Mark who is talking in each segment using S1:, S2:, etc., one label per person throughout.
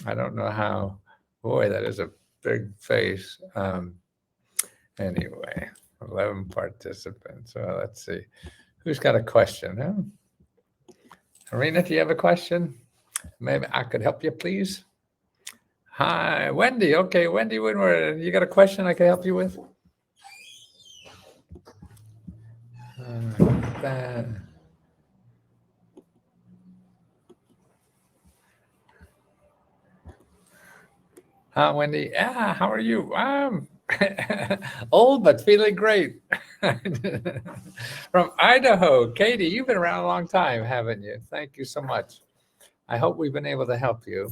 S1: I don't know how, boy, that is a big face. Anyway, 11 participants. Well, let's see. Who's got a question? Huh? Arena, do you have a question? Maybe I could help you, please. Hi, Wendy. Okay, Wendy Winward, you got a question I can help you with? Hi, Wendy. Yeah, how are you? I'm old but feeling great. From Idaho, Katie, you've been around a long time, haven't you? Thank you so much. I hope we've been able to help you,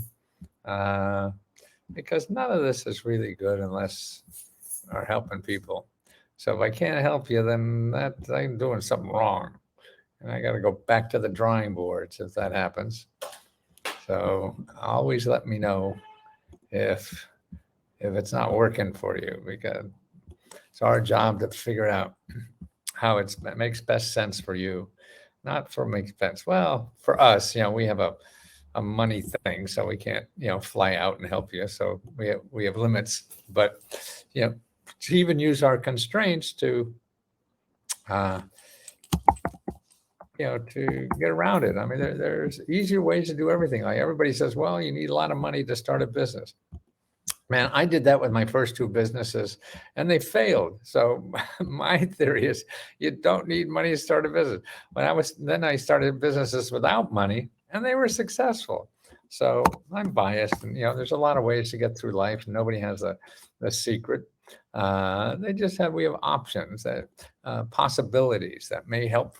S1: because none of this is really good unless we're helping people. So if I can't help you, then I'm doing something wrong, and I got to go back to the drawing boards if that happens. So always let me know if it's not working for you, because it's our job to figure out how it makes best sense for you, not for makes sense. Well, for us, we have a money thing, so we can't, fly out and help you. So we have limits, but to even use our constraints to to get around it. I mean, there's easier ways to do everything. Like everybody says, well, you need a lot of money to start a business. Man, I did that with my first two businesses and they failed. So my theory is you don't need money to start a business. Then I started businesses without money and they were successful. So I'm biased, and there's a lot of ways to get through life. Nobody has a secret. We have options, that possibilities that may help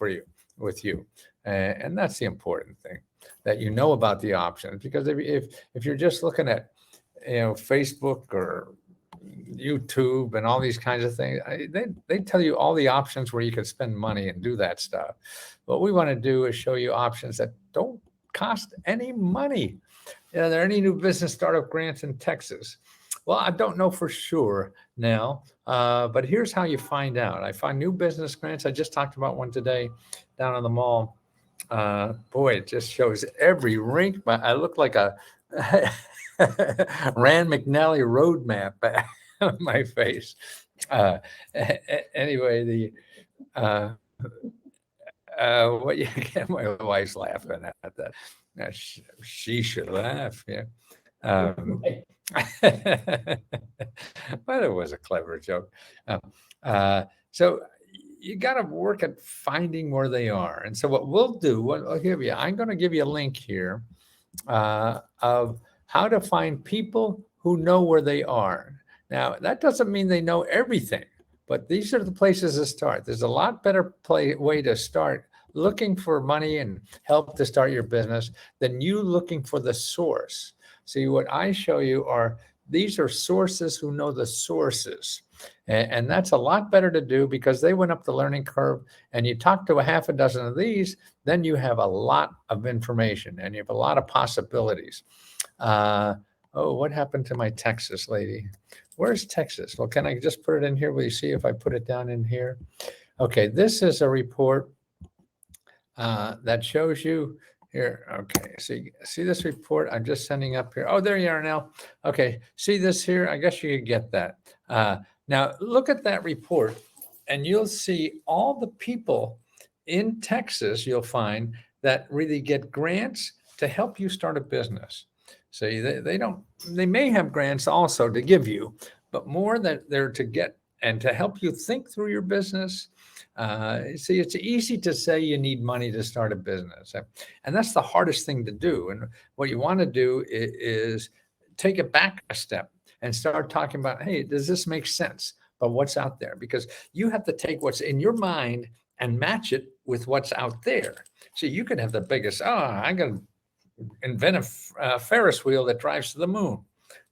S1: with you. And that's the important thing, that you know about the options. Because if you're just looking at Facebook or YouTube and all these kinds of things, they tell you all the options where you can spend money and do that stuff. What we want to do is show you options that don't cost any money. Are there any new business startup grants in Texas? Well, I don't know for sure now, but here's how you find out. I find new business grants. I just talked about one today down on the mall. Boy, it just shows every rink. I look like a Rand McNally road map on my face. Anyway, what you get, my wife's laughing at that. She should laugh, yeah. But it was a clever joke. So you got to work at finding where they are. And so what we'll do, I'm going to give you a link here of how to find people who know where they are. Now, that doesn't mean they know everything, but these are the places to start. There's a lot better way to start looking for money and help to start your business than you looking for the source. See, what I show you these are sources who know the sources. And that's a lot better to do because they went up the learning curve, and you talk to a half a dozen of these, then you have a lot of information and you have a lot of possibilities. What happened to my Texas lady? Where's Texas? Well, can I just put it in here? Will you see if I put it down in here? Okay, this is a report that shows you here. Okay, see this report I'm just sending up here. Oh, there you are now. Okay, see this here? I guess you could get that. Now look at that report and you'll see all the people in Texas you'll find that really get grants to help you start a business. So they may have grants also to give you, but more that they're to get and to help you think through your business. See, it's easy to say you need money to start a business, and that's the hardest thing to do. And what you want to do is take it back a step and start talking about, hey, does this make sense? But what's out there? Because you have to take what's in your mind and match it with what's out there. So you could have the biggest, I'm going to invent a Ferris wheel that drives to the moon.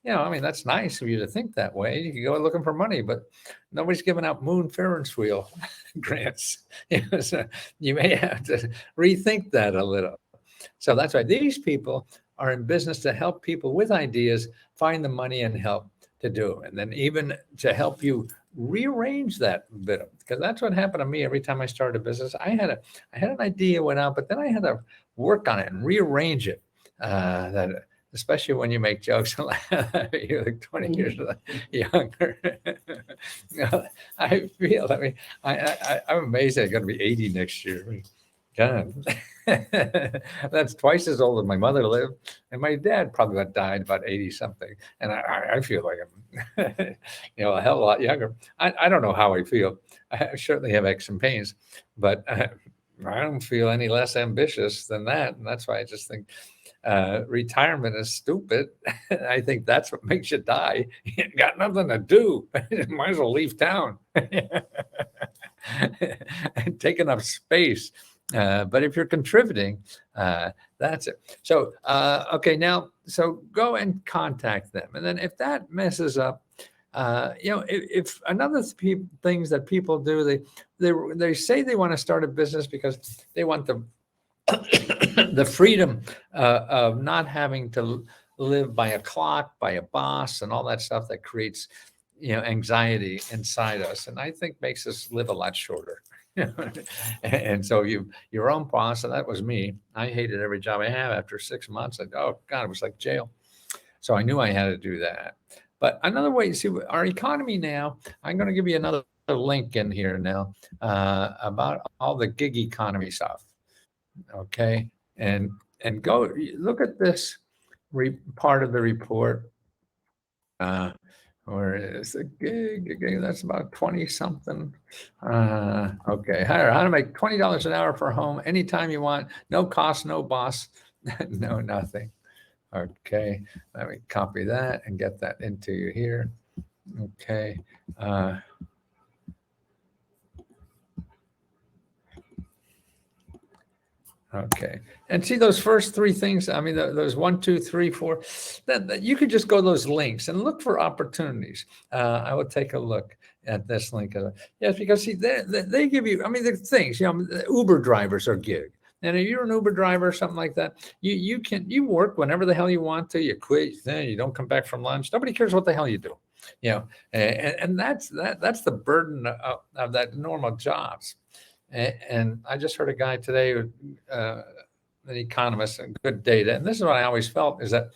S1: I mean, that's nice of you to think that way. You can go looking for money, but nobody's giving out moon Ferris wheel grants. So you may have to rethink that a little. So that's why these people are in business to help people with ideas find the money and help to do it. And then even to help you rearrange that bit, because that's what happened to me every time I started a business. I had an idea went out, but then I had to work on it and rearrange it. especially when you make jokes. You're like 20 years younger. I feel, I'm amazed I'm going to be 80 next year. God, that's twice as old as my mother lived, and my dad probably died about 80 something. And I feel like I'm, a hell of a lot younger. I don't know how I feel. I certainly have aches and pains, but I don't feel any less ambitious than that. And that's why I just think retirement is stupid. I think that's what makes you die. You got nothing to do. Might as well leave town and take enough space. But if you're contributing, that's it. So, okay, now, so go and contact them. And then if that messes up, if another things that people do, they say they want to start a business because they want the the freedom of not having to live by a clock, by a boss, and all that stuff that creates, anxiety inside us, and I think makes us live a lot shorter. And so your own boss, and that was me. I hated every job I have. After 6 months, oh God, it was like jail. So I knew I had to do that. But another way, you see, our economy now, I'm going to give you another link in here now about all the gig economy stuff. Okay. And go look at this part of the report. Or is a gig? That's about 20 something. Okay. How to make $20 an hour for a home anytime you want. No cost, no boss, no nothing. Okay. Let me copy that and get that into you here. Okay. Okay. And see those first three things. I mean, those 1, 2, 3, 4, that you could just go to those links and look for opportunities. I would take a look at this link. Yes, because see, they give you, I mean, the things, Uber drivers are gig. And if you're an Uber driver or something like that, you work whenever the hell you want to. You quit, you don't come back from lunch. Nobody cares what the hell you do. And that's the burden of that normal jobs. And I just heard a guy today, an economist, and good data. And this is what I always felt is that,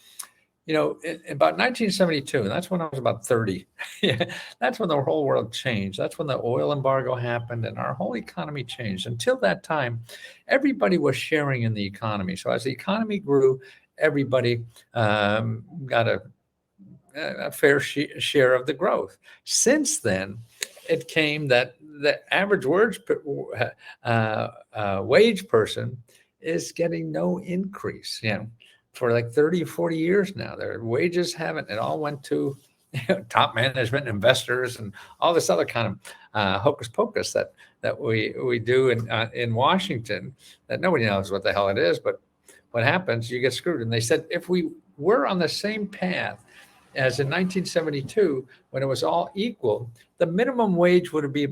S1: in about 1972, and that's when I was about 30. That's when the whole world changed. That's when the oil embargo happened and our whole economy changed. Until that time, everybody was sharing in the economy. So as the economy grew, everybody got a fair share of the growth. Since then, it came that the average wage person is getting no increase, for like 30 or 40 years now. Their wages haven't. It all went to top management, investors, and all this other kind of hocus pocus that we do in Washington that nobody knows what the hell it is. But what happens, you get screwed. And they said if we were on the same path as in 1972, when it was all equal, the minimum wage would be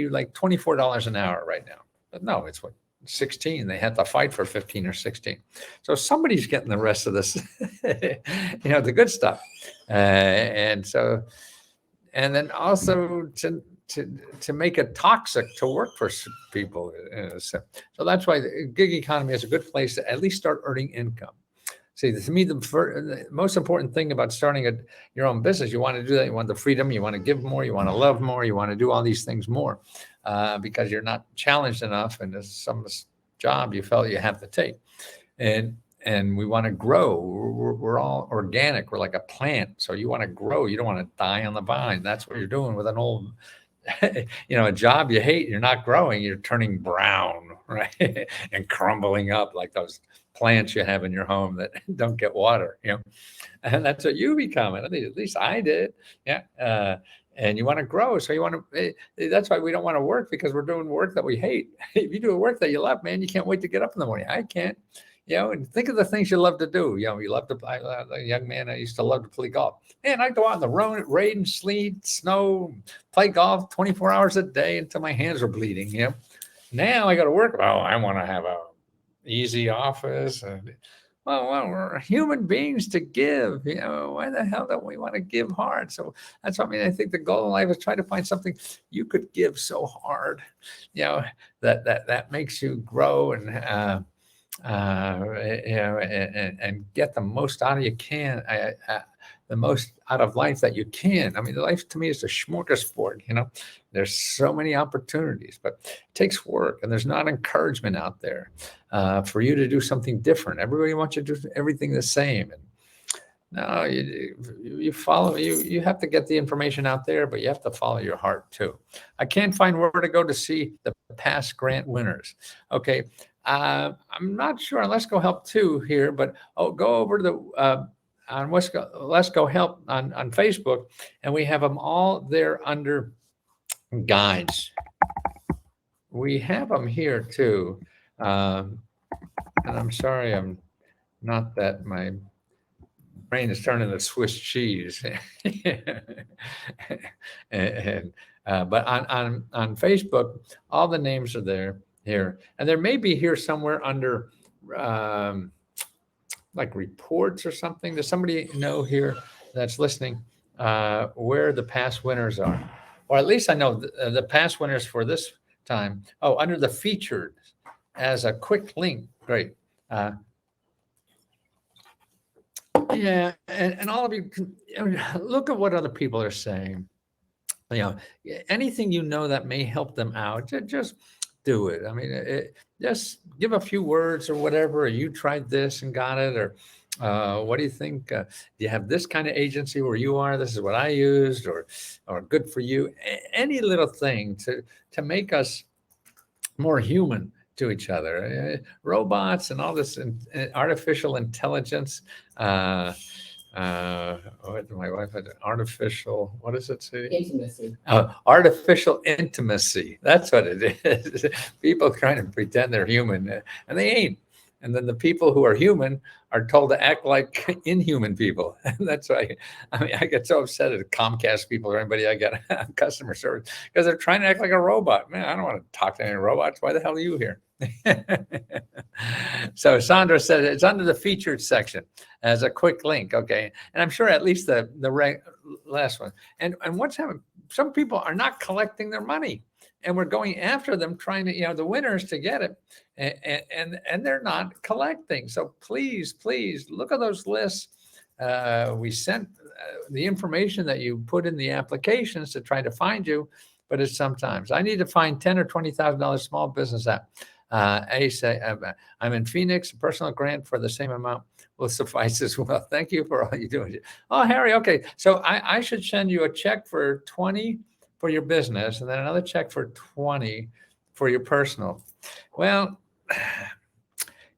S1: like $24 an hour right now. But no, it's 16. They had to fight for 15 or 16. So somebody's getting the rest of this, the good stuff. And then also to make it toxic to work for people. So that's why the gig economy is a good place to at least start earning income. See, to me, the most important thing about starting your own business, you want to do that. You want the freedom. You want to give more. You want to love more. You want to do all these things more because you're not challenged enough. And there's some job you felt you have to take. And we want to grow. We're all organic. We're like a plant. So you want to grow. You don't want to die on the vine. That's what you're doing with an old, a job you hate. You're not growing. You're turning brown, right? And crumbling up like those plants you have in your home that don't get water, and that's what you become. At least I did. And you want to grow. So you want to, that's why we don't want to work, because we're doing work that we hate. If you do a work that you love, man, you can't wait to get up in the morning. I can't, and think of the things you love to do. You love to, a young man, I used to love to play golf. Man, I'd go out in the rain, sleet, snow, play golf 24 hours a day until my hands were bleeding. Now I got to work. Oh, I want to have a easy office. Well, we're human beings to give. Why the hell don't we want to give hard? So that's what I think the goal in life is try to find something you could give so hard, that makes you grow and and get the most out of you can, the most out of life that you can. I mean, life to me is a smorgasbord. There's so many opportunities, but it takes work, and there's not encouragement out there for you to do something different. Everybody wants you to do everything the same. And no, you follow, you have to get the information out there, but you have to follow your heart too. I can't find where to go to see the past grant winners. Okay. I'm not sure. Let's Go Help too here, but go over to the on Let's Go Help on Facebook, and we have them all there under guides. We have them here too. And I'm sorry, I'm not that my brain is turning to Swiss cheese. But on Facebook, all the names are there here, and there may be here somewhere under like reports or something. Does somebody know here that's listening where the past winners are? Or at least I know the past winners for this time. Oh, under the featured as a quick link. Great. Yeah, and all of you can look at what other people are saying. Anything that may help them out, just do it. I mean, just give a few words or whatever. Or you tried this and got it, or what do you think? Do you have this kind of agency where you are? This is what I used, or good for you. Any little thing to make us more human to each other. Robots and all this artificial intelligence. What my wife had artificial, what does it say?
S2: Intimacy.
S1: Artificial intimacy. That's what it is. People trying to pretend they're human, and they ain't. And then the people who are human are told to act like inhuman people. And that's why, I get so upset at Comcast people or anybody I get customer service, because they're trying to act like a robot. Man, I don't want to talk to any robots. Why the hell are you here? So Sandra said it's under the featured section as a quick link. Okay. And I'm sure at least the last one. And what's happening? Some people are not collecting their money, and we're going after them, trying to, the winners to get it. And they're not collecting. So please look at those lists. We sent the information that you put in the applications to try to find you, but it's sometimes I need to find $10,000 or $20,000 small business app. I'm in Phoenix. A personal grant for the same amount will suffice as well. Thank you for all you do. Oh, Harry. Okay, so I should send you a check for 20 for your business, and then another check for 20 for your personal. Well,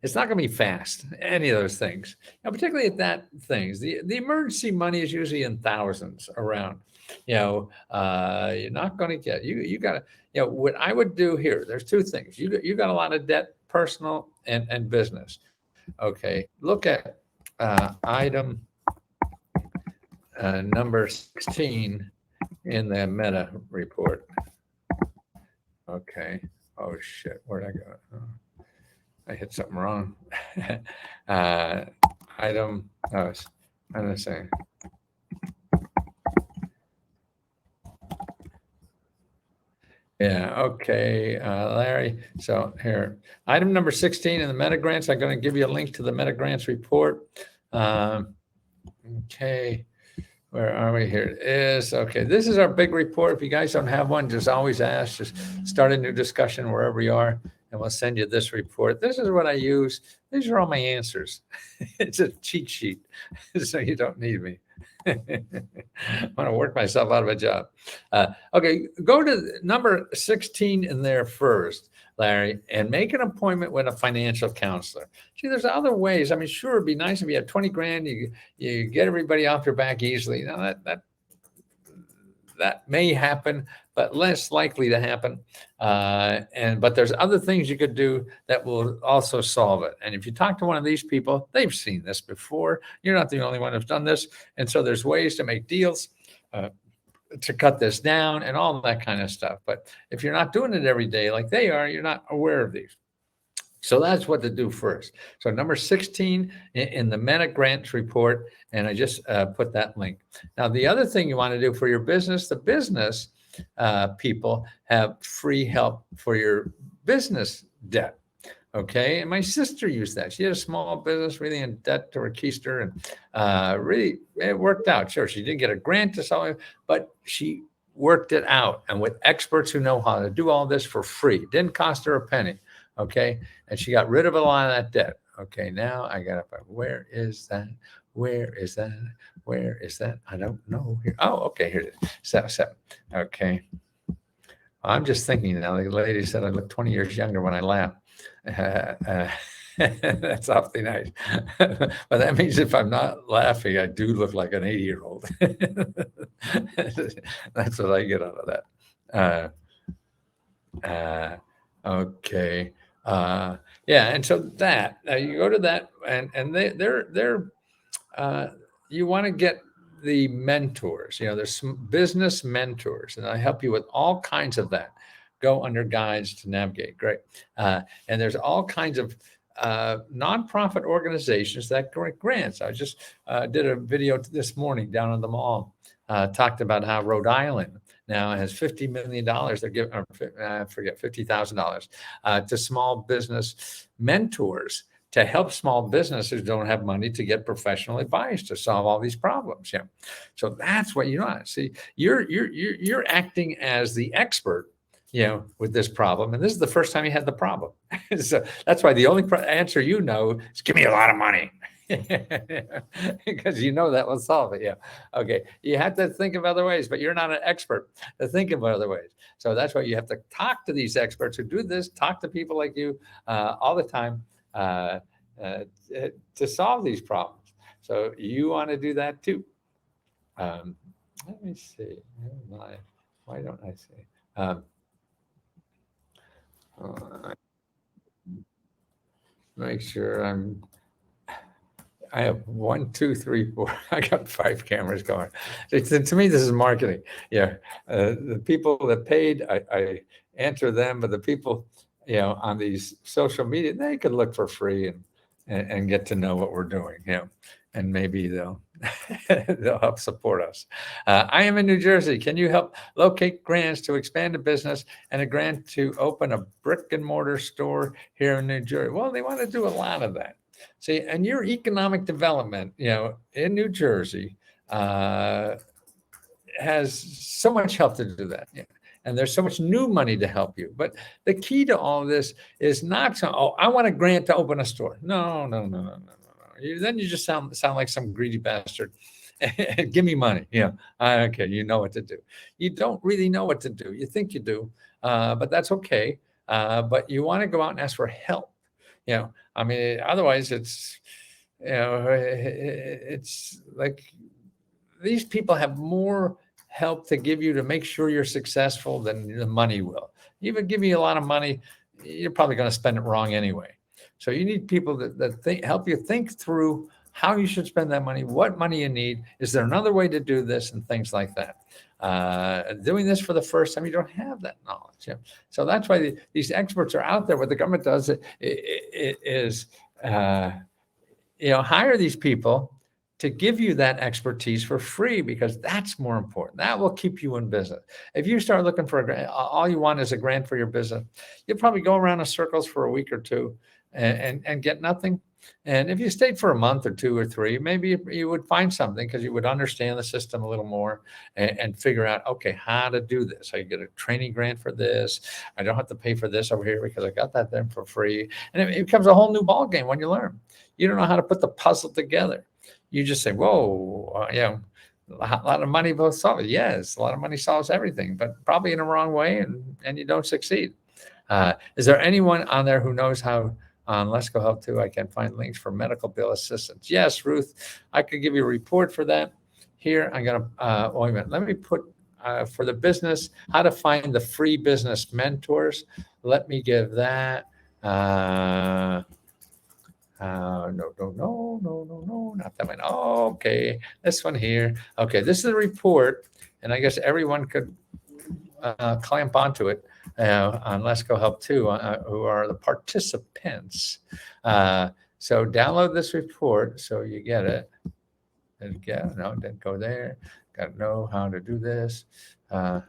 S1: it's not going to be fast, any of those things. Particularly at that things. The emergency money is usually in thousands around. You're not going to get. You got to. What I would do here. There's two things. You got a lot of debt, personal and business. Okay, look at item number 16 in the meta report. Okay. Oh shit, where'd I go? Oh, I hit something wrong. Item, I'm gonna say. Yeah, okay, Larry. So here, item number 16 in the meta grants. I'm going to give you a link to the meta grants report. Okay, where are we? Here it is. Okay, this is our big report. If you guys don't have one, just always ask. Just start a new discussion wherever you are, and we'll send you this report. This is what I use. These are all my answers. It's a cheat sheet, so you don't need me. I want to work myself out of a job. Okay, go to number 16 in there first, Larry, and make an appointment with a financial counselor. See, there's other ways. I mean, sure, it'd be nice if you had 20 grand, you get everybody off your back easily. Now that may happen, but less likely to happen. But there's other things you could do that will also solve it. And if you talk to one of these people, they've seen this before. You're not the only one who's done this. And so there's ways to make deals to cut this down and all that kind of stuff. But if you're not doing it every day like they are, you're not aware of these. So that's what to do first. So number 16 in the Meta Grants report, and I just put that link. Now, the other thing you want to do for your business, the business people have free help for your business debt. Okay. And my sister used that. She had a small business, really in debt to her keister, and really it worked out. Sure, she didn't get a grant to sell it, but she worked it out. And with experts who know how to do all this for free, didn't cost her a penny. Okay. And she got rid of a lot of that debt. Okay. Now I got to, where is that? Where is that? Where is that? I don't know. Here. Oh, okay. Here it is. 7. Okay. I'm just thinking now, the lady said I look 20 years younger when I laugh. That's awfully nice. But that means if I'm not laughing, I do look like an 80-year-old. That's what I get out of that. Okay. Yeah. And so that, you go to that, and they're you want to get the mentors. There's some business mentors, and I help you with all kinds of that. Go under guides to navigate. Great. And there's all kinds of nonprofit organizations that grant grants. I just did a video this morning down in the mall, talked about how Rhode Island now has $50 million. They're giving, I forget, $50,000 to small business mentors to help small businesses who don't have money to get professional advice to solve all these problems. Yeah. So that's what you want. See, you're acting as the expert, with this problem. And this is the first time you had the problem. So that's why the only answer is give me a lot of money. Because that will solve it. Yeah. Okay. You have to think of other ways, but you're not an expert to think of other ways. So that's why you have to talk to these experts who do this, talk to people like you all the time to solve these problems. So you want to do that too. Let me see. Why don't I see? Make sure I have 1, 2, 3, 4. I got 5 cameras going. To me, this is marketing. Yeah. The people that paid, I answer them, but the people, on these social media, they could look for free and get to know what we're doing. And maybe they'll help support us. I am in New Jersey. Can you help locate grants to expand a business and a grant to open a brick and mortar store here in New Jersey? Well, they want to do a lot of that. See, and your economic development, in New Jersey has so much help to do that. And there's so much new money to help you. But the key to all of this is not I want a grant to open a store. No. Then you just sound like some greedy bastard. Give me money. Okay, you know what to do. You don't really know what to do. You think you do, but that's okay. But you want to go out and ask for help. Otherwise it's like these people have more help to give you to make sure you're successful than the money will. Even give you a lot of money, you're probably going to spend it wrong anyway. So you need people that help you think through how you should spend that money, what money you need. Is there another way to do this, and things like that. Doing this for the first time, you don't have that knowledge. So that's why these experts are out there. What the government does is hire these people to give you that expertise for free, because that's more important. That will keep you in business. If you start looking for a grant, all you want is a grant for your business, you'll probably go around in circles for a week or two and get nothing. And if you stayed for a month or 2 or 3, maybe you would find something, because you would understand the system a little more and figure out, okay, how to do this. I get a training grant for this. I don't have to pay for this over here because I got that there for free. And it becomes a whole new ball game when you learn. You don't know how to put the puzzle together. You just say, whoa, a lot of money will solve it. Yes, a lot of money solves everything, but probably in the wrong way, and you don't succeed. Is there anyone on there who knows how on Let's Go Help Too I can find links for medical bill assistance? Yes, Ruth, I could give you a report for that. Here, I'm going to, wait a minute. Let me put for the business, how to find the free business mentors. Let me give that. No, not that one. Oh, okay, this one here. Okay, this is a report, and I guess everyone could clamp onto it on Let's Go Help Too, who are the participants. So download this report so you get it. Didn't go there. Got to know how to do this. Hold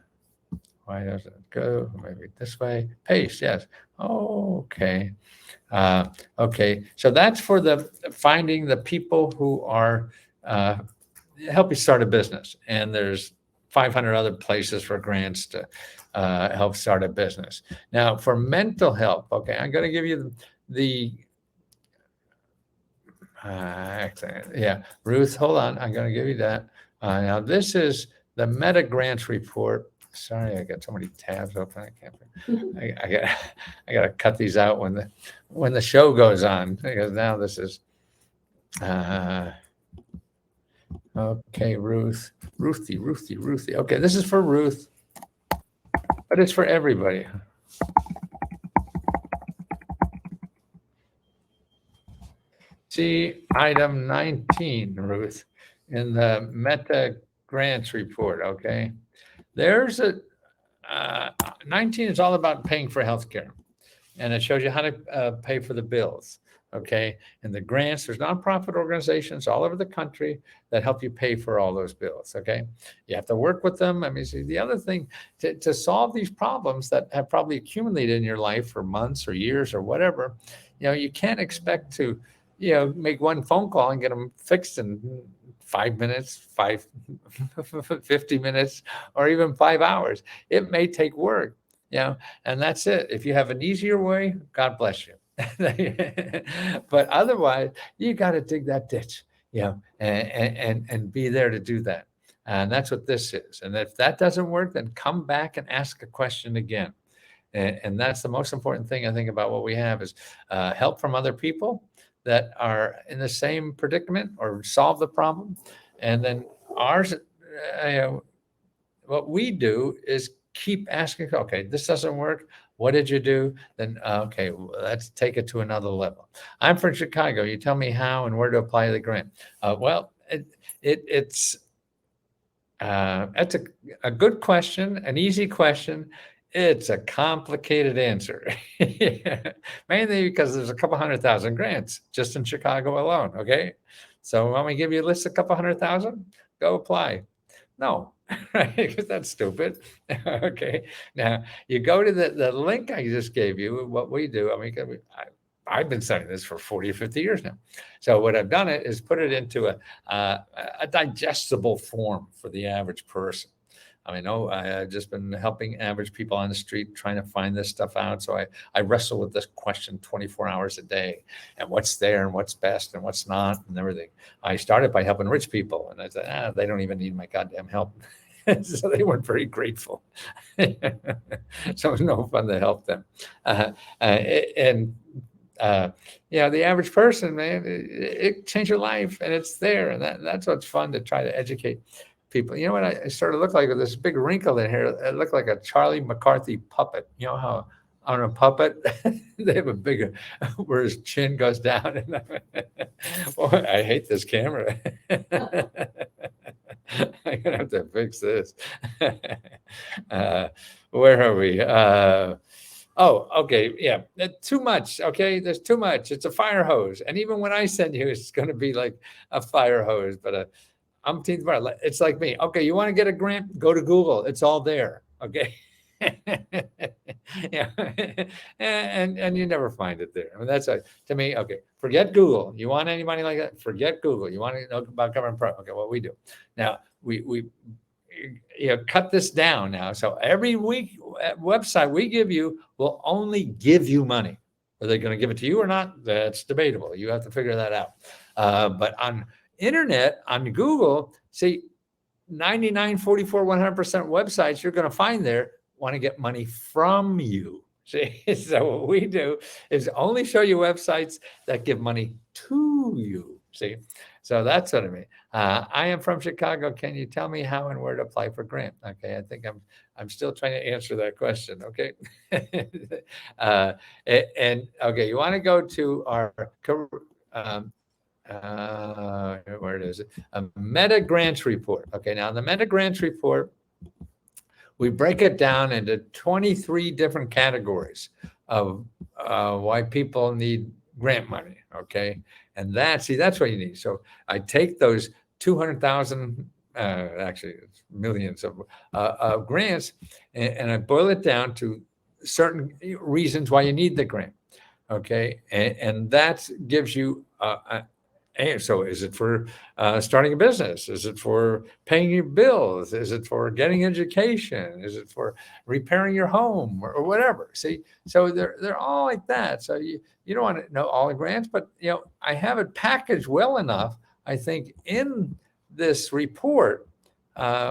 S1: Why doesn't it go? Maybe this way. Paste, yes. Oh, okay. Okay, so that's for the finding the people who are uh, help you start a business. And there's 500 other places for grants to help start a business. Now, for mental health, okay, I'm going to give you the yeah, Ruth, hold on. I'm going to give you that. Now, this is the Meta Grants report. Sorry, I got so many tabs open. I can't. I got to cut these out when the show goes on, because now this is. Okay, Ruthie. Okay, this is for Ruth, but it's for everybody. See item 19, Ruth, in the Meta Grants report. Okay, there's a 19 is all about paying for healthcare, and it shows you how to pay for the bills. Okay, and the grants, there's nonprofit organizations all over the country that help you pay for all those bills. Okay, you have to work with them. I mean, see, the other thing to solve these problems that have probably accumulated in your life for months or years or whatever, you can't expect to, make one phone call and get them fixed in 5 minutes, 50 minutes, or even 5 hours. It may take work, and that's it. If you have an easier way, God bless you. But otherwise, you got to dig that ditch, and be there to do that. And that's what this is. And if that doesn't work, then come back and ask a question again. And that's the most important thing I think about what we have is help from other people that are in the same predicament or solve the problem. And then ours, what we do is keep asking, okay, this doesn't work. What did you do? Then, okay, let's take it to another level. I'm from Chicago. You tell me how and where to apply the grant. Well, it's a good question, an easy question. It's a complicated answer, mainly because there's a couple 100,000 grants just in Chicago alone. Okay, so when we give you a list of a couple 100,000, go apply. No, right? Because that's stupid. Okay, now you go to the link I just gave you. What we do, I mean, I've been studying this for 40 or 50 years now. So what I've done is put it into a digestible form for the average person. I mean, I've just been helping average people on the street trying to find this stuff out. So I wrestle with this question 24 hours a day, and what's there and what's best and what's not and everything. I started by helping rich people, and I said, they don't even need my goddamn help. So they weren't very grateful. So it was no fun to help them. The average person, man, it changed your life, and it's there. And that's what's fun, to try to educate people. You know what I sort of look like with this big wrinkle in here? It looked like a Charlie McCarthy puppet. You know how on a puppet they have a bigger, where his chin goes down. Boy, I hate this camera. I'm gonna have to fix this. Where are we? Oh, okay. Yeah. Too much. Okay. There's too much. It's a fire hose. And even when I send you, it's going to be like a fire hose, but umpteenth part. It's like me. Okay. You want to get a grant? Go to Google. It's all there. Okay. Yeah. And you never find it there. I mean, that's to me. Okay. Forget Google. You want any money like that? Forget Google. You want to know about government program? Okay. What we do now, we cut this down now. So every week website we give you will only give you money. Are they going to give it to you or not? That's debatable. You have to figure that out. But on internet, on Google, see, 99, 44, 100% websites you're going to find there want to get money from you. See, so what we do is only show you websites that give money to you. See, so that's what I mean. I am from Chicago. Can you tell me how and where to apply for grant? Okay, I think I'm still trying to answer that question. Okay, and okay, you want to go to our where it is, a Meta Grants report. Okay, now the Meta Grants report, we break it down into 23 different categories of why people need grant money. Okay, and that's what you need. So I take those 200,000 actually it's millions of grants, and I boil it down to certain reasons why you need the grant. Okay, and that gives you so is it for starting a business? Is it for paying your bills? Is it for getting education? Is it for repairing your home or whatever? See, so they're all like that. So you don't want to know all the grants, but I have it packaged well enough, I think, in this report,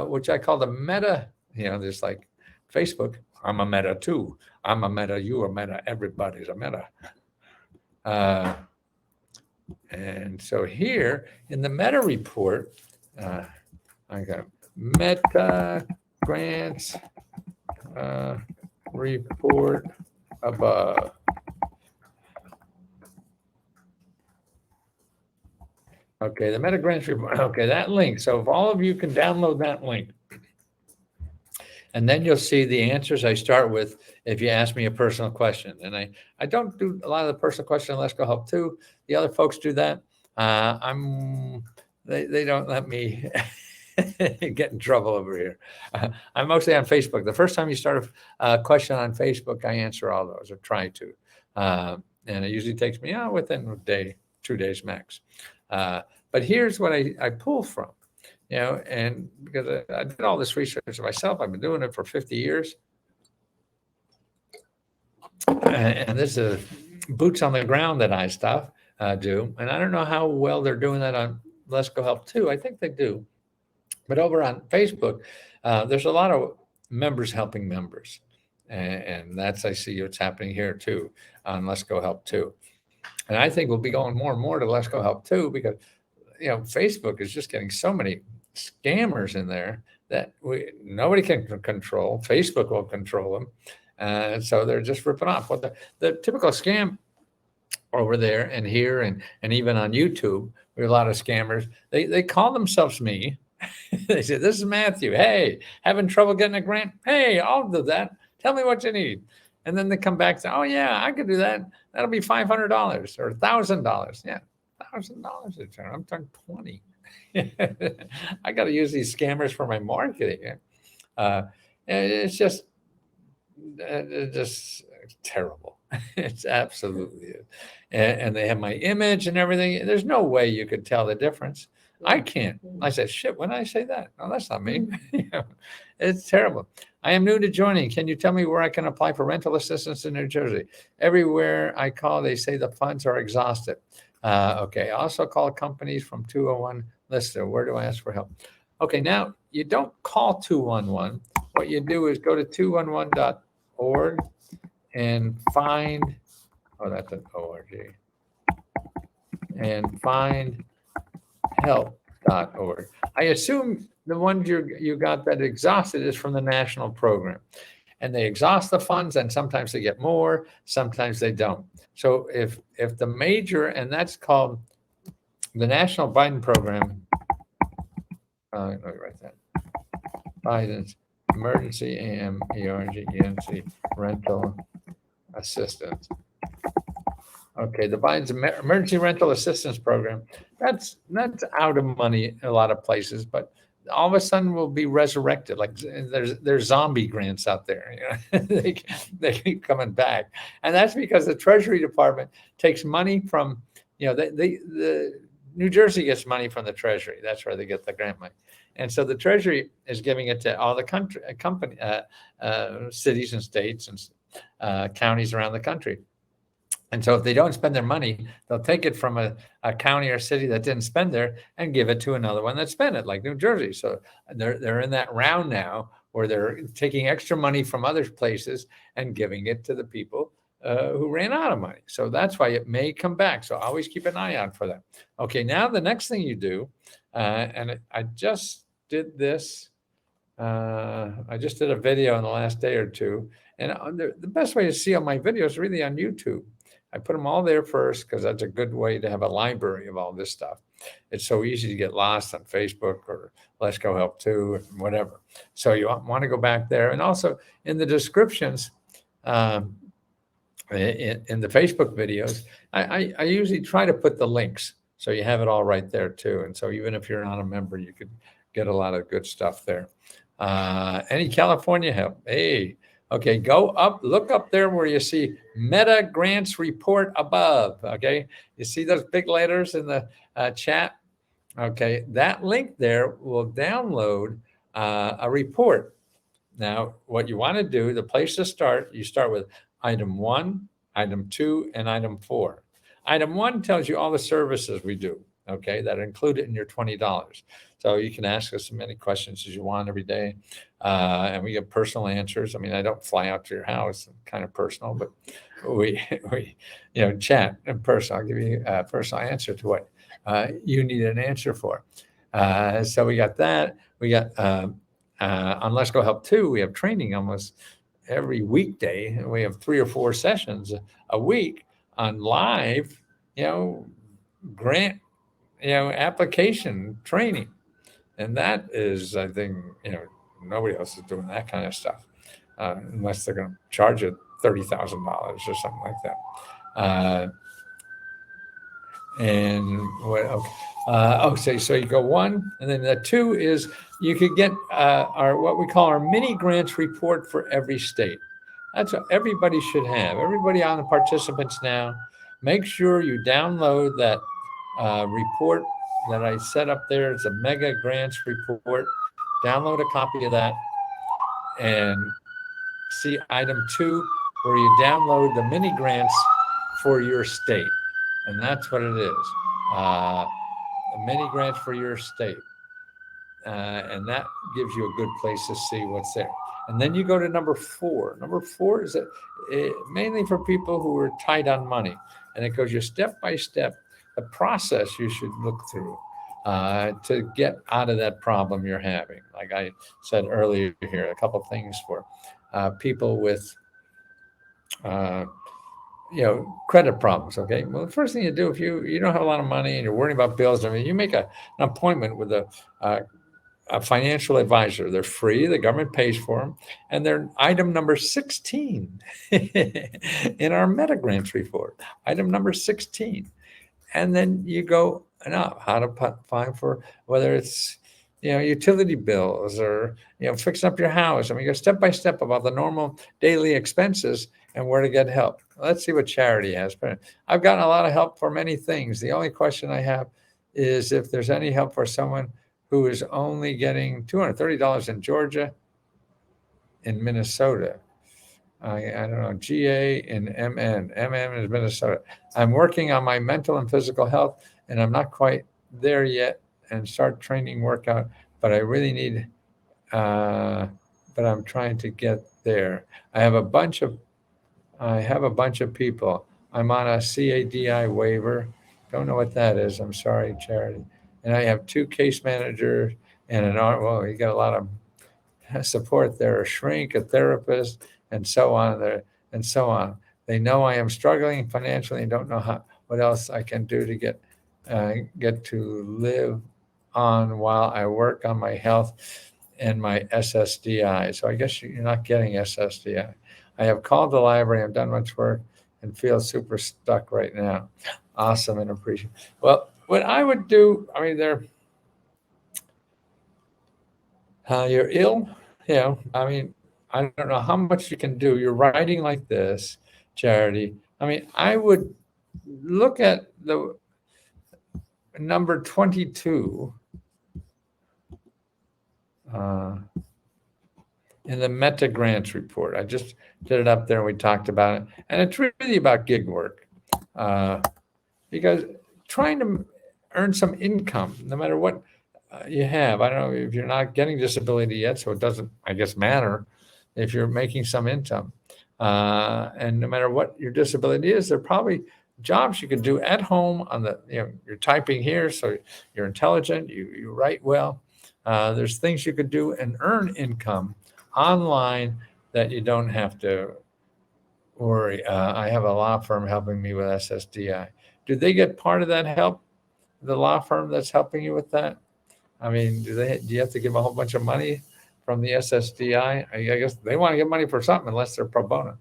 S1: which I call the meta. There's like Facebook. I'm a meta too. I'm a meta. You are meta. Everybody's a meta. And so here in the meta report, I got meta grants report above. Okay, the meta grants report. Okay, that link. So if all of you can download that link, and then you'll see the answers I start with if you ask me a personal question. And I don't do a lot of the personal question in Let's Go Help too. The other folks do that. They don't let me get in trouble over here. I'm mostly on Facebook. The first time you start a question on Facebook, I answer all those or try to. And it usually takes me within a day, 2 days max. But here's what I pull from. And because I did all this research myself, I've been doing it for 50 years. And this is boots on the ground that I do. And I don't know how well they're doing that on Let's Go Help too. I think they do. But over on Facebook, there's a lot of members helping members. And I see what's happening here too on Let's Go Help too. And I think we'll be going more and more to Let's Go Help too, because Facebook is just getting so many scammers in there that nobody can control. Facebook will control them. And so they're just ripping off. Well, the typical scam over there and here and even on YouTube, we have a lot of scammers. They call themselves me. They say, this is Matthew. Hey, having trouble getting a grant? Hey, I'll do that. Tell me what you need. And then they come back and say, oh, yeah, I could do that. That'll be $500 or $1,000. Yeah, $1,000. I'm talking 20. I got to use these scammers for my marketing. It's just terrible. It's absolutely it. And they have my image and everything. There's no way you could tell the difference. I can't. I said, shit, when did I say that? No, that's not me. It's terrible. I am new to joining. Can you tell me where I can apply for rental assistance in New Jersey? Everywhere I call, they say the funds are exhausted. Okay. I also call companies from 201 Lister. Where do I ask for help? Okay. Now you don't call 211. What you do is go to 211.org and find, that's an org, and find help.org. I assume the ones you got that exhausted is from the national program. And they exhaust the funds, and sometimes they get more, sometimes they don't. So if the major, and that's called the National Biden Program, let me write that. Biden's Emergency emergency rental assistance. Okay, the Biden's Emergency Rental Assistance Program, that's out of money in a lot of places, but all of a sudden will be resurrected. Like there's zombie grants out there. They keep coming back, and that's because the Treasury Department takes money from, the New Jersey gets money from the Treasury. That's where they get the grant money, and so the Treasury is giving it to all the cities and states and counties around the country. And so if they don't spend their money, they'll take it from a county or city that didn't spend there and give it to another one that spent it, like New Jersey. So they're in that round now where they're taking extra money from other places and giving it to the people who ran out of money. So that's why it may come back. So always keep an eye out for that. Okay, now the next thing you do, I just did this. I just did a video in the last day or two. And the best way to see all my videos is really on YouTube. I put them all there first because that's a good way to have a library of all this stuff. It's so easy to get lost on Facebook or Let's Go Help Too, or whatever. So you want to go back there. And also in the descriptions, in the Facebook videos, I usually try to put the links. So you have it all right there too. And so even if you're not a member, you could get a lot of good stuff there. Any California help? Hey, okay, go up, look up there where you see Meta Grants Report above. Okay, you see those big letters in the chat? Okay, that link there will download a report. Now, what you want to do, the place to start, you start with item 1, item 2, and item 4. Item 1 tells you all the services we do, okay, that are included in your $20. So you can ask us as many questions as you want every day, and we get personal answers. I mean, I don't fly out to your house, kind of personal, but we chat in person. I'll give you a personal answer to what you need an answer for. So we got that. We got on Let's Go Help 2, we have training almost every weekday. We have 3 or 4 sessions a week on live, grant, application training. And that is, I think, nobody else is doing that kind of stuff unless they're going to charge you $30,000 or something like that. And what? Okay. So you go 1, and then the 2 is you could get our what we call our mini grants report for every state. That's what everybody should have. Everybody on the participants now, make sure you download that report that I set up there. It's a mega grants report. Download a copy of that and see item 2 where you download the mini grants for your state. And that's what it is. The mini grants for your state. And that gives you a good place to see what's there. And then you go to number 4. Number 4 is mainly for people who are tight on money. And it goes you step by step, the process you should look through to get out of that problem you're having. Like I said earlier here, a couple of things for people with credit problems. Okay. Well, the first thing you do, if you don't have a lot of money and you're worrying about bills, I mean, you make an appointment with a financial advisor. They're free. The government pays for them. And they're item number 16 in our Meta Grants report, item number 16. And then you go, how to find for whether it's, utility bills or, fixing up your house. I mean, you go step by step about the normal daily expenses and where to get help. Let's see what Charity has. But I've gotten a lot of help for many things. The only question I have is if there's any help for someone who is only getting $230 in Georgia, in Minnesota. I don't know, GA and MN. MN is Minnesota. I'm working on my mental and physical health, and I'm not quite there yet and start training workout, but I really need, but I'm trying to get there. I have a bunch of people. I'm on a CADI waiver. Don't know what that is. I'm sorry, Charity. And I have 2 case managers and you got a lot of support there, a shrink, a therapist, and so on there, and so on. They know I am struggling financially and don't know what else I can do to get to live on while I work on my health and my SSDI. So I guess you're not getting SSDI. I have called the library. I've done much work and feel super stuck right now. Awesome and appreciate. Well, what I would do, I mean, you're ill, I mean, I don't know how much you can do. You're writing like this, Charity. I mean, I would look at the number 22 in the Meta Grants report. I just did it up there and we talked about it. And it's really about gig work because trying to earn some income, no matter what you have. I don't know if you're not getting disability yet, so it doesn't, I guess, matter if you're making some income. And no matter what your disability is, there are probably jobs you can do at home on the, you're typing here, so you're intelligent, you write well. There's things you could do and earn income online that you don't have to worry. I have a law firm helping me with SSDI. Do they get part of that help? The law firm that's helping you with that? I mean, do you have to give a whole bunch of money from the SSDI? I guess they want to get money for something unless they're pro bono.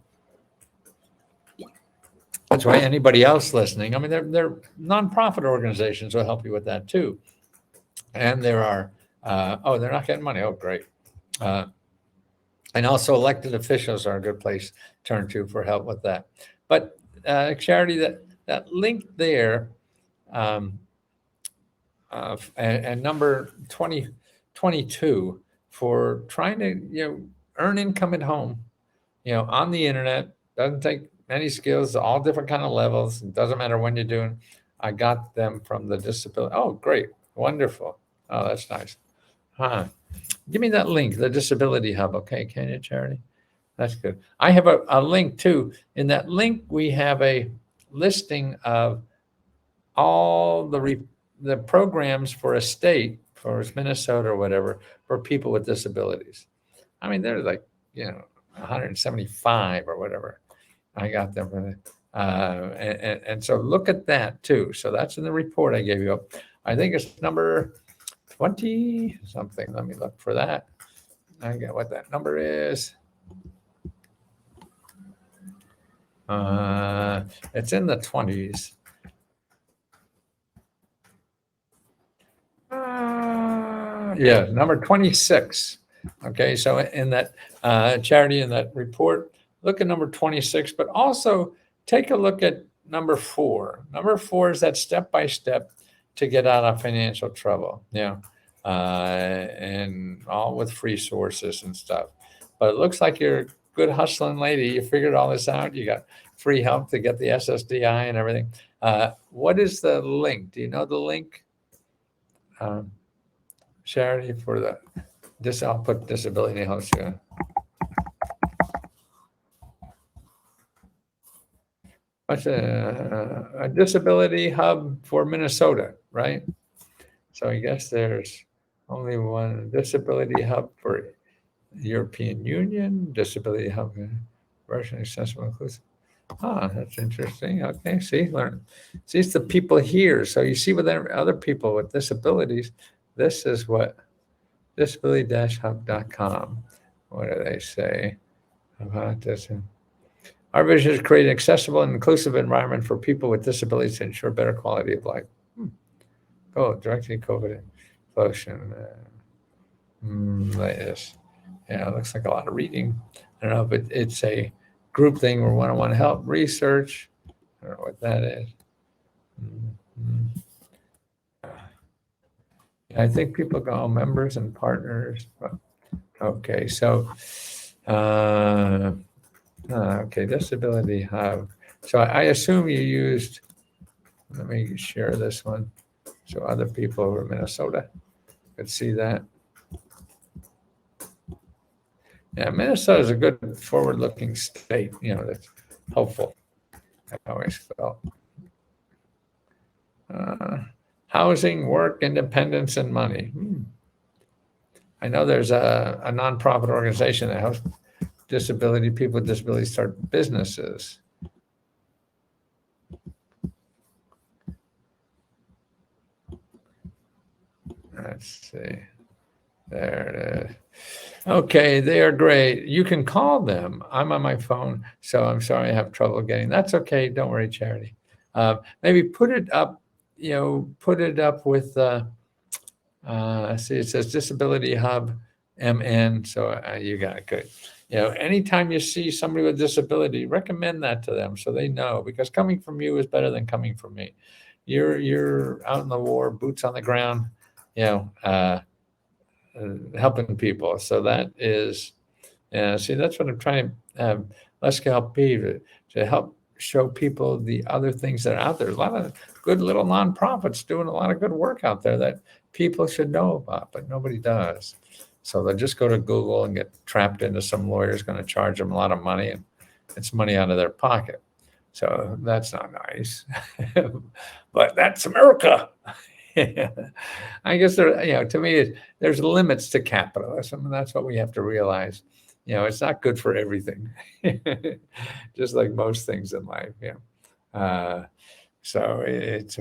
S1: That's why anybody else listening, I mean, they're nonprofit organizations will help you with that too. And there are Oh, they're not getting money. Oh, great. And also elected officials are a good place to turn to for help with that. But Charity, that link there, um, and number 2022 for trying to earn income at home, on the internet, doesn't take many skills, all different kind of levels. It doesn't matter when you're doing. I got them from the disability. Oh, great, wonderful. Oh, that's nice. Huh. Give me that link, the Disability Hub. Okay, can you, Charity? That's good. I have a link too. In that link, we have a listing of all the programs for a state, for Minnesota or whatever, for people with disabilities. I mean, they're like, 175 or whatever. I got them from it. And so look at that too. So that's in the report I gave you. I think it's number 20 something. Let me look for that. I get what that number is. It's in the 20s. Yeah, number 26. Okay, so in that Charity, in that report, look at number 26, but also take a look at number 4. Number 4 is that step-by-step to get out of financial trouble, and all with free sources and stuff. But it looks like you're a good hustling lady. You figured all this out. You got free help to get the SSDI and everything. What is the link? Do you know the link? Charity, for this, I'll put disability health. What's a disability hub for Minnesota, right? So I guess there's only one disability hub for European Union, disability hub version accessible inclusive. That's interesting. Okay, see, learn. See, it's the people here. So you see with other people with disabilities, this is what disability-hub.com. What do they say about this? Our vision is to create an accessible and inclusive environment for people with disabilities to ensure better quality of life. Directly COVID inflation. Latest. Yeah, it looks like a lot of reading. I don't know if it's a group thing where one want to help research. I don't know what that is. I think people go members and partners. Okay, so okay, disability hub. So I assume you used. Let me share this one so other people over in Minnesota could see that. Yeah, Minnesota is a good forward-looking state. That's hopeful. I always felt. Housing, work, independence, and money. I know there's a nonprofit organization that helps people with disabilities start businesses. Let's see. There it is. Okay, they are great. You can call them. I'm on my phone, so I'm sorry I have trouble getting. That's okay. Don't worry, Charity. Maybe put it up. Put it up with. See, it says Disability Hub MN. So you got it. Good. Anytime you see somebody with disability, recommend that to them so they know, because coming from you is better than coming from me. You're out in the war, boots on the ground, helping people. So that is, see, that's what I'm trying to have. Let's help people to help show people the other things that are out there. There's a lot of good little nonprofits doing a lot of good work out there that people should know about, but nobody does. So they'll just go to Google and get trapped into some lawyer's going to charge them a lot of money, and it's money out of their pocket. So that's not nice. But that's America. I guess to me, there's limits to capitalism, and that's what we have to realize. It's not good for everything, just like most things in life. So it's.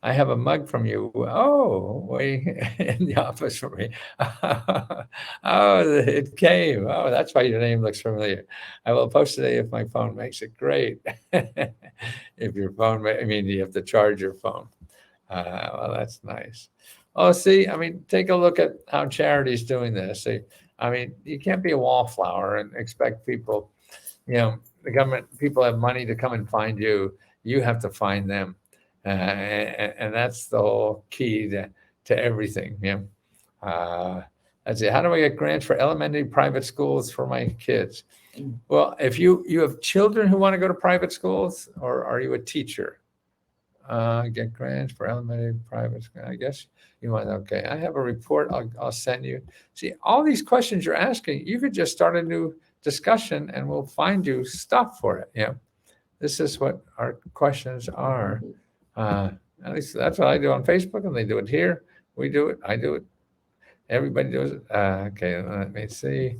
S1: I have a mug from you. Oh, way in the office for me. Oh, it came. Oh, that's why your name looks familiar. I will post today if my phone makes it. Great. If your phone, you have to charge your phone. Well, that's nice. Oh, see, I mean, take a look at how charity's doing this. See, I mean, you can't be a wallflower and expect people, the government, people have money to come and find you. You have to find them. And that's the whole key to everything. Let's see, how do I get grants for elementary private schools for my kids? Well, if you have children who want to go to private schools, or are you a teacher? Get grants for elementary private school. I guess you want, okay. I have a report I'll send you. See, all these questions you're asking, you could just start a new discussion and we'll find you stuff for it. This is what our questions are. At least that's what I do on Facebook, and they do it here. We do it. I do it. Everybody does it. Okay, let me see.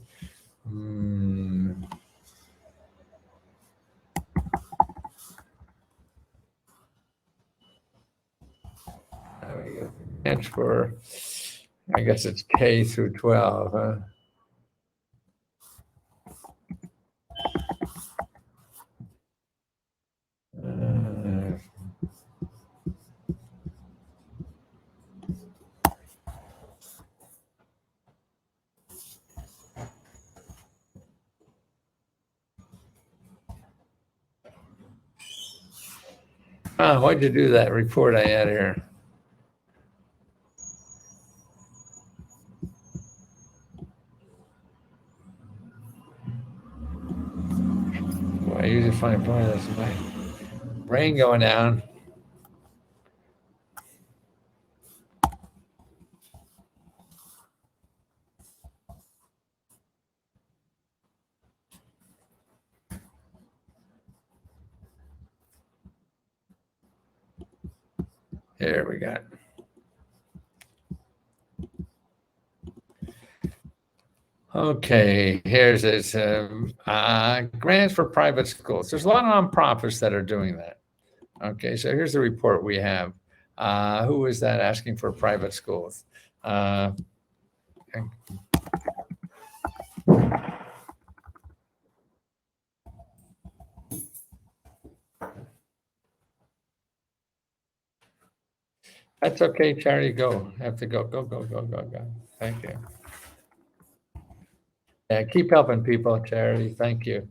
S1: There we go. And for, I guess it's K through 12, huh? Why'd you do that report I had here? Well, I usually find that's my brain going down. Here we got. Okay, here's this grants for private schools. There's a lot of nonprofits that are doing that. Okay, so here's the report we have. Who is that asking for private schools? That's okay, Charity. Go. Have to go. Go. Thank you. Yeah, keep helping people, Charity. Thank you.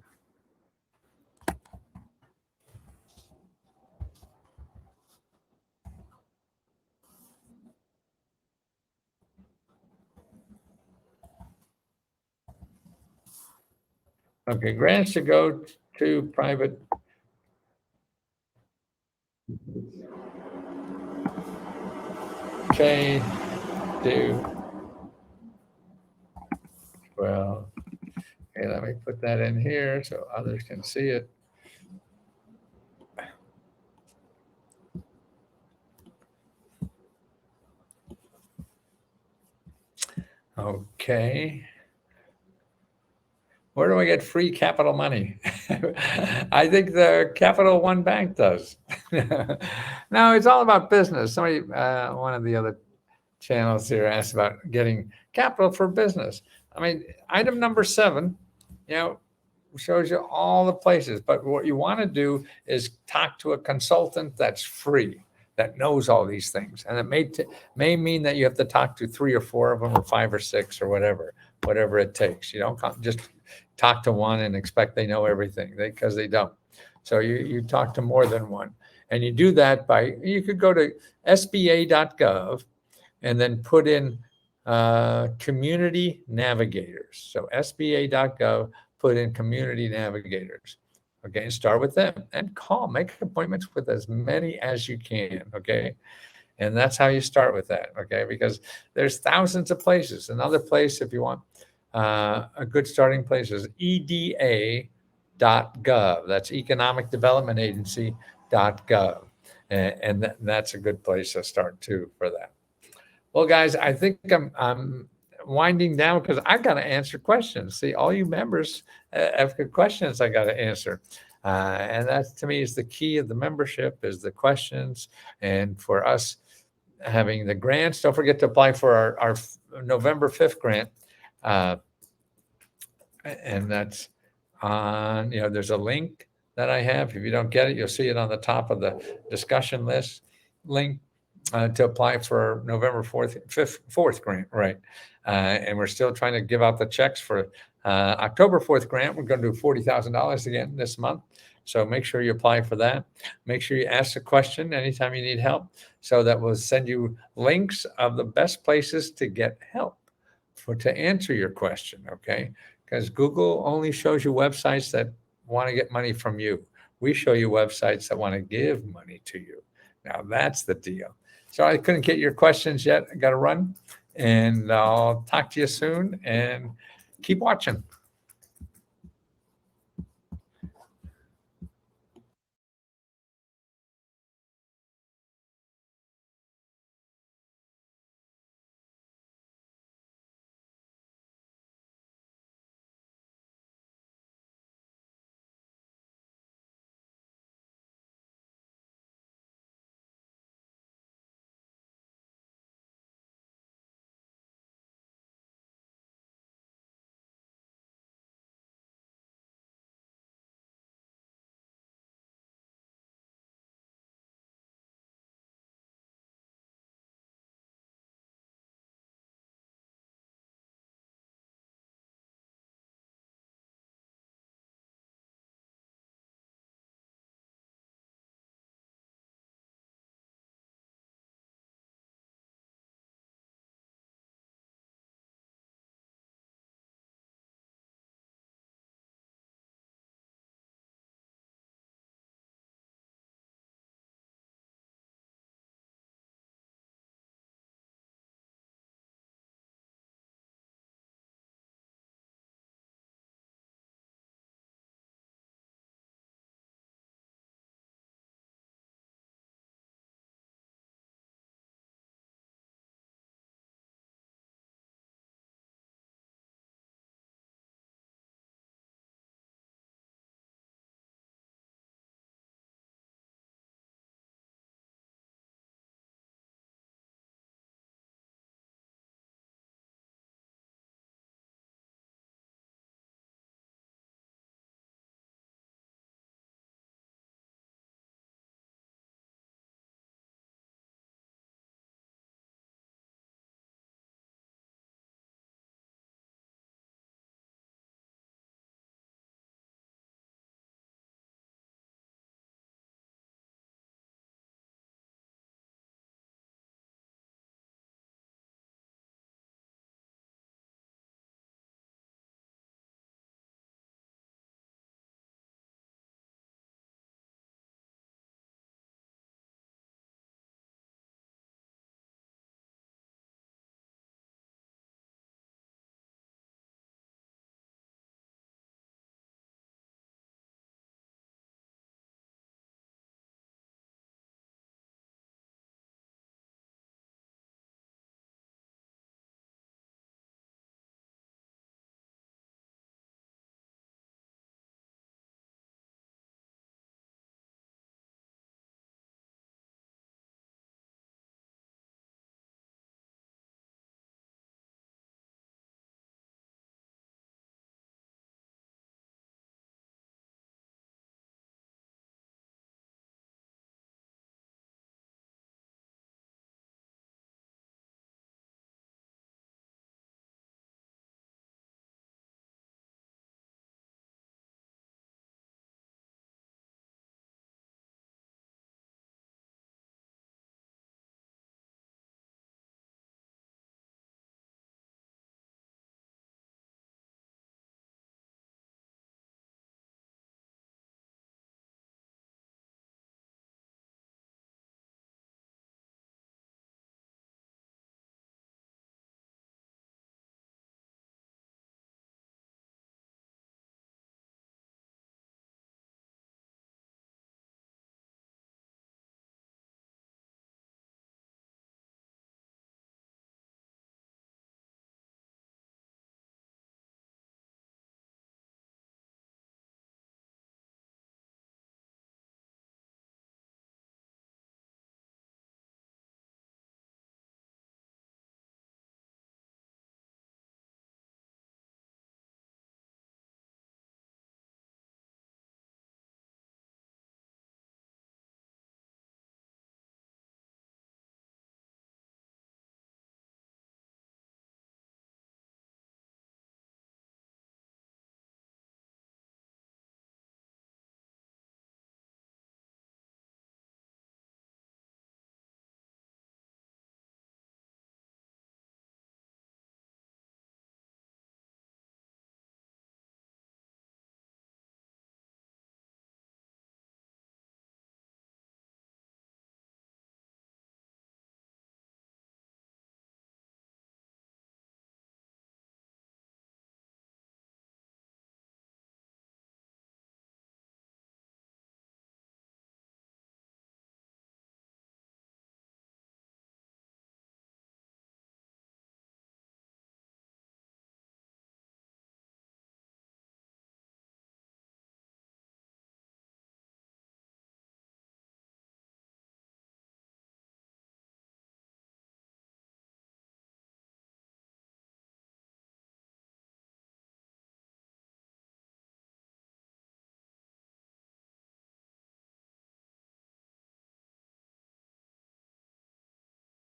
S1: Okay, grants to go to private. K to 12. Okay, let me put that in here so others can see it. Okay. Where do I get free capital money? I think the Capital One Bank does. No, it's all about business. Somebody, one of the other channels here asked about getting capital for business. I mean, item number 7, shows you all the places. But what you want to do is talk to a consultant that's free, that knows all these things. And it may mean that you have to talk to 3 or 4 of them, or 5 or 6, or whatever it takes. You don't just talk to one and expect they know everything, because they don't. So you talk to more than one. And you do that you could go to sba.gov and then put in community navigators. So sba.gov, put in community navigators. Okay, and start with them and make appointments with as many as you can. Okay. And that's how you start with that. Okay. Because there's thousands of places. Another place, if you want a good starting place, is eda.gov. That's Economic Development Agency.gov. And that's a good place to start too for that. Well, guys, I think I'm winding down because I've got to answer questions. See, all you members have good questions I got to answer. And that, to me, is the key of the membership, is the questions. And for us having the grants, don't forget to apply for our November 5th grant. And that's on, there's a link that I have. If you don't get it, you'll see it on the top of the discussion link. to apply for November 4th grant, right? And we're still trying to give out the checks for October 4th grant. We're going to do $40,000 again this month. So make sure you apply for that. Make sure you ask a question anytime you need help, so that we'll send you links of the best places to get help to answer your question, okay? Because Google only shows you websites that want to get money from you. We show you websites that want to give money to you. Now that's the deal. So I couldn't get your questions yet. I got to run, and I'll talk to you soon, and keep watching.